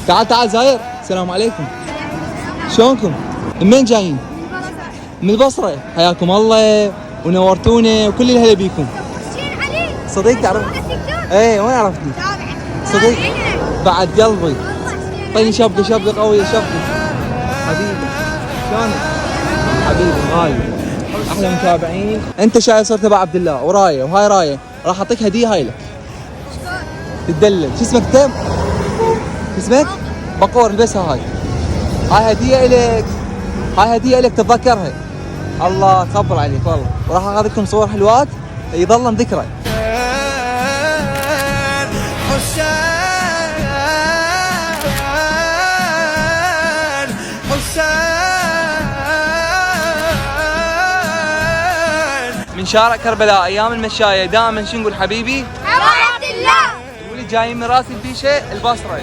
تعال تعال زاير، السلام عليكم. شلونكم؟ من وين جايين؟ من البصرة. حياكم الله ونورتونا وكل الهلا بيكم. صديق تعرف؟ ايه وين عرفتني؟ صديق بعد قلبي. طيني شبقة قوية شبقة. حبيبي شلونك؟ حبيبي غالي. احلى متابعين. انت شايف صرت ابو عبد الله ورايه وهاي رايه، راح اعطيك هدية هاي لك. تدلل. شو اسمك انت؟ شو اسمك؟ بقور. البسها هاي. هاي هدية الك. هاي هدية الك تتذكرها. الله تصبر عليك والله. وراح اخذ لكم صور حلوات يظلن ذكرى. من شارع كربلاء ايام المشاية دائما شو نقول حبيبي؟ ابو عبد الله. تقولي جايين من راس الفيشة البصرة.